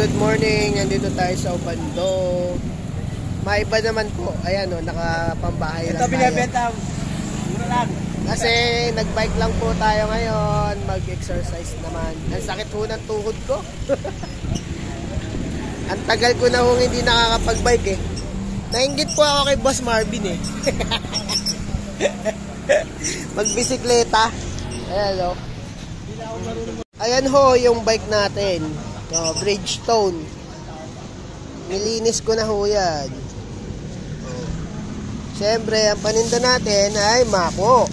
good morning. Nandito tayo sa Obando. Maiba naman po. Ayan o, nakapambahay lang tayo. Ito binibenta, mura lang. Kasi nagbike lang po tayo ngayon. Mag-exercise naman. Ang sakit po ng tuhod ko. Ang tagal ko na hong hindi nakakapag-bike eh. Nainggit po ako kay Boss Marvin eh. Magbisikleta. Ayan o. Ayan ho yung bike natin. Bridgestone. Nilinis ko na ho yan. Siyempre, ang paninda natin ay Mako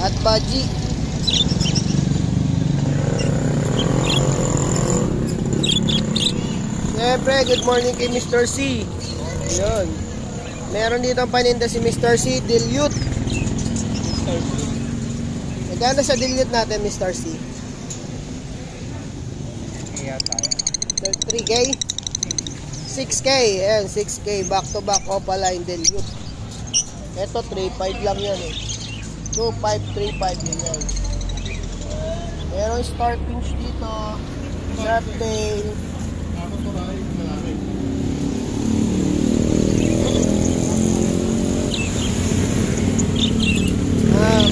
at Baji. Siyempre, good morning kay Mr. C. Yun. Meron dito ang paninda si Mr. C, dilute. Magkano sa dilute natin, Mr. C? 3K? 6K. Ayan, 6K. Back to back Opaline dilute. Ito, 3.5 lang yan eh. 2.5, 3.5 yun yan. Meron star pinch dito. Sharp tail.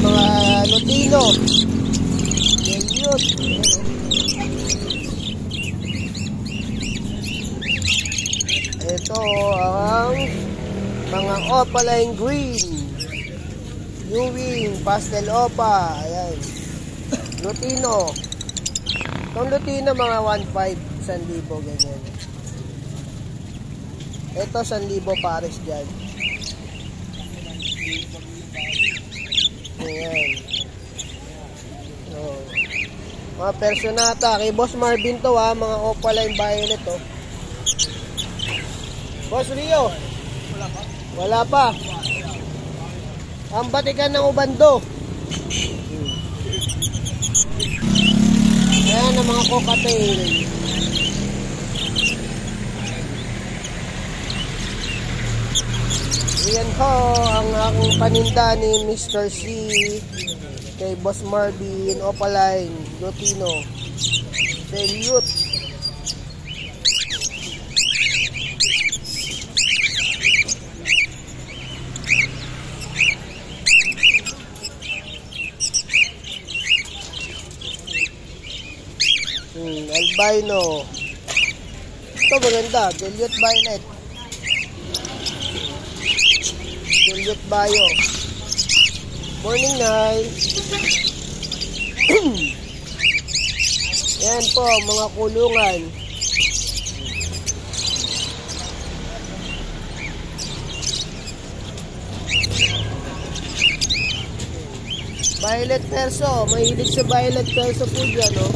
Mga Lutino. Dilute. Ito ang mga Opaline green, Ewing, pastel opa. Ayan, Lutino. Itong Lutino mga 1.5, 1,000 ganyan. Ito 1,000 pares dyan. Ayan. Oh. Mga Personata kay Boss Marvin to ha, mga Opaline violet to. Boss Rio, wala pa. Ang batikan ng Obando. Ayan ang mga cocktail. Ayan ho ang aking paninda ni Mr. C kay Boss Marvin, Opaline, Lutino, dilute. Albino. Ito maganda, dilute violet. Dilute bio. Morning night. Yan po, mga kulungan. Violet perso, mahilig sa violet perso po dyan, no?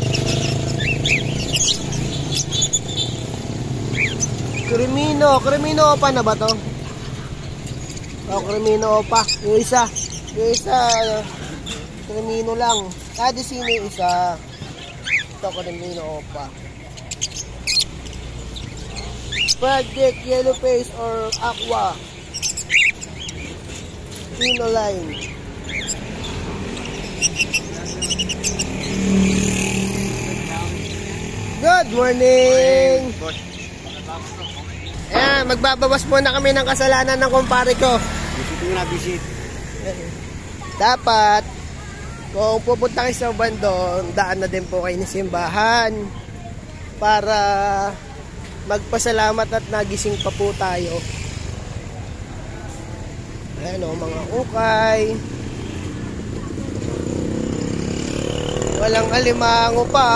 Crimino opa na ba to? Crimino opa. Yung isa, Crimino lang. Kada sino yung isa. Ito, Crimino opa. Project Yellow Face or Aqua. Pino line. Good morning! Ayan, magbabawas muna kami ng kasalanan ng kumpare ko. Visit. Dapat, kung pupunta kayo sa Obando, daan na din po kayo ng simbahan para magpasalamat at nagising pa po tayo. Ayan o, mga ukay. Walang alimango pa.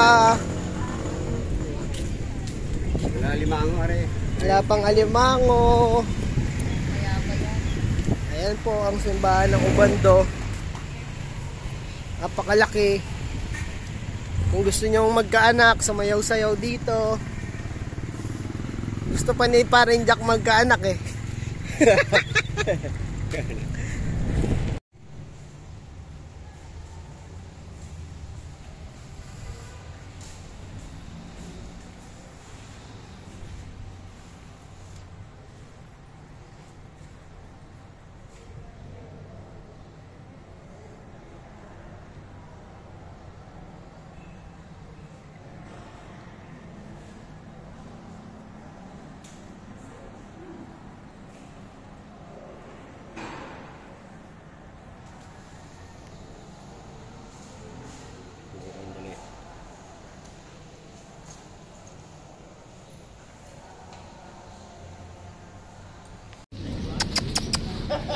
Wala alimango, are. Wala pang alimango. Ayan po ang simbahan ng Obando. Napakalaki. Kung gusto nyo magkaanak, sumayaw-sayaw dito. Gusto pa ni Paring Jack magkaanak eh.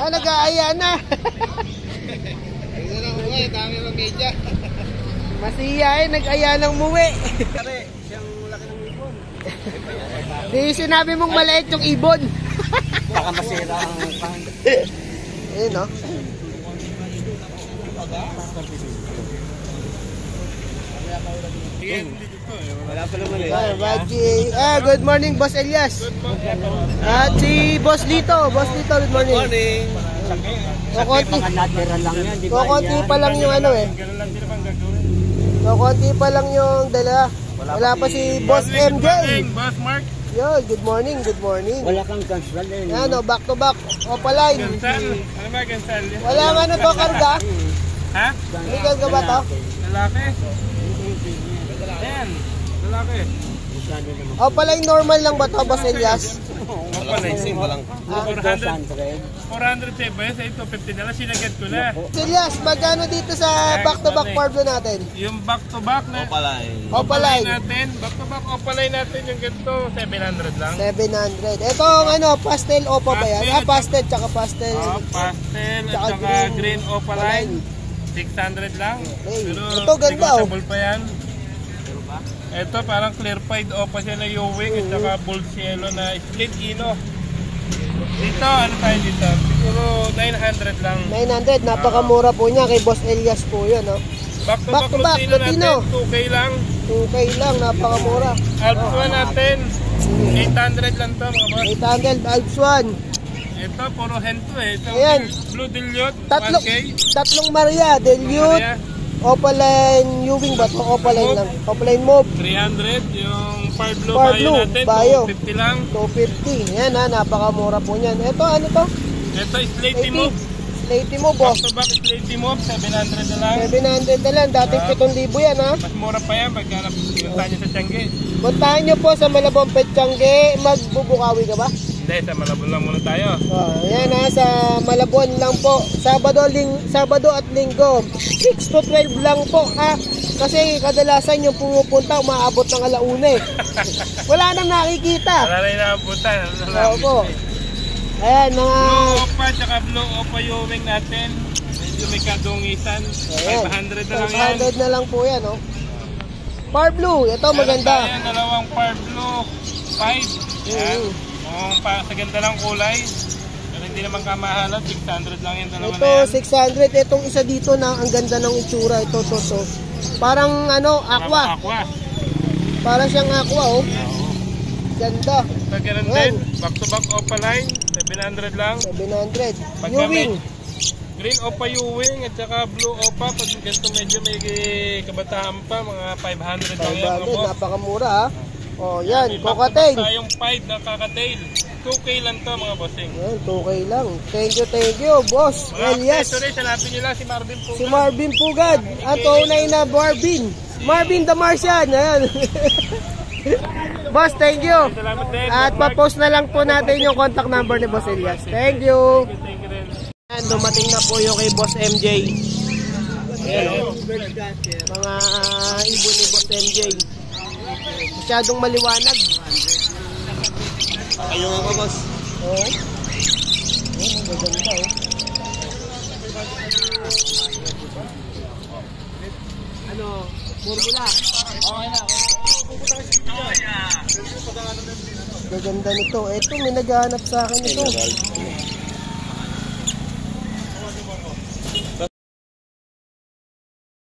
nag-aaya na. Ito lang umuwi, dami ng media. Masiya nag-aya ng muwi. Pare, siyang laki ng ibon. Di sinabi mong maliit yung ibon. Baka masira ang pan. Ayun, no? Wala pa naman Good morning, Boss Elias. At si Boss Lito. Boss Lito, good morning. Morning. Kokonti. Mga natural lang yan, di ba? Kokonti pa lang yung ano eh. Kokonti pa lang yung dala. Wala pa si Boss MJ. Boss Mark. Yo, good morning, good morning. Wala kang cancel eh. Ano, back to back. Opaline. Gansal. Ano ba gansal? Wala nga ano to, karga. Ha? May karga ba to? Lalaki? Ayan. Lalaki. Opaline normal lang ba to, Boss Elias? Walang 400 ba yun? Sa 250 na lang. Sinagad ko na. Boss Elias, magkano dito sa back to back Parblo natin? Yung back to back na Opaline. natin. Back to back opaline natin yung ganito. 700 lang. 700. Ito ang ano, pastel opa ba yan? Ah, pastel, tsaka pastel. Pastel at Tsaka saka green opaline. 600 lang. Okay. Pero Ito ganda, oh. negotiable pa yan. Ito parang clear pied opa siya na Ewing at saka bull cielo na split ino. Dito, ano tayo dito? Siguro 900 lang. 900, napakamura po niya kay Boss Elias po yun, no? Back to Back back, to back, Lutino Lutino. natin, 2K lang. 2K lang, napakamura. Alpha natin, 800 lang to mga boss. 800, Alps 1. Ito, puro hento eh. Ito, Ayan. Blue Dilute, Tatlong 1K. Maria, Delute, Maria, Opaline Ewing ba to? Opaline lang. Opaline Mauve, 300. Yung Far Blue Far Bayo Blue, natin, Bayo. 250 lang. 250. Yan ha, napakamura po niyan. Ito, ano to? Ito, Slaty Move. Slaty Mauve, Back boss. to back, Slaty Move, 700 na lang. 700 na lang, dating 7,000 yan ha. Mas mura pa yan pagka pinunta nyo sa Tiangge. Puntahan nyo po sa Malabon Petchange. Magbubukawi ka ba? Hindi, sa Malabon lang muna tayo. Yan ha, sa Malabon lang po. Sabado at Linggo. 6 to 12 lang po ha. Kasi kadalasan yung pumupunta, umaabot ng alauna eh. Wala nang nakikita. Wala na yung nakabutan. Oo po. Ayan, mga... Blue Opa, tsaka Blue Opa Ewing natin. Medyo may kadungisan. Ayan. 500 na lang yan. 500 na lang po yan, oh. Far Blue, ito maganda. Meron tayo dalawang Far Blue 5. Yan. Sa ganda ng kulay. Pero hindi naman kamahalan. 600 lang yung dalawa Ito, na yan. 600. Itong isa dito na ang ganda ng itsura. Ito, to. Parang ano, aqua. Aqua. Parang siyang aqua, oh. Ganda. Ito ganun Ayan. din. Back to back Opaline. 700 lang. 700. Pagka Ewing. Green Opa Ewing at saka Blue Opa. Pag ganito medyo may kabataan pa. Mga 500 lang yan. 500, napakamura ha. Oh, yan, cocktail. Tayong 5 na kakatail. 2K lang to mga bossing. Yan, 2K lang. Thank you, boss. Mga Elias. accessories, hanapin nyo lang si Marvin Pugad. Si Marvin Pugad. Ang tunay na Marvin. Marvin the Martian. Ayan. Boss, thank you. Salamat din. At pa-post na lang po natin yung contact number ni Boss Elias. Thank you. Thank you rin. Ayan, dumating na po yung kay Boss MJ. Ayan, oh. Mga ibon ni Boss MJ. Masyadong maliwanag. Ayaw nga ka, boss. Oo. Maganda, oh. Ano, formula. Okay na. Gaganda nito. Ito, may naghahanap sa akin ito.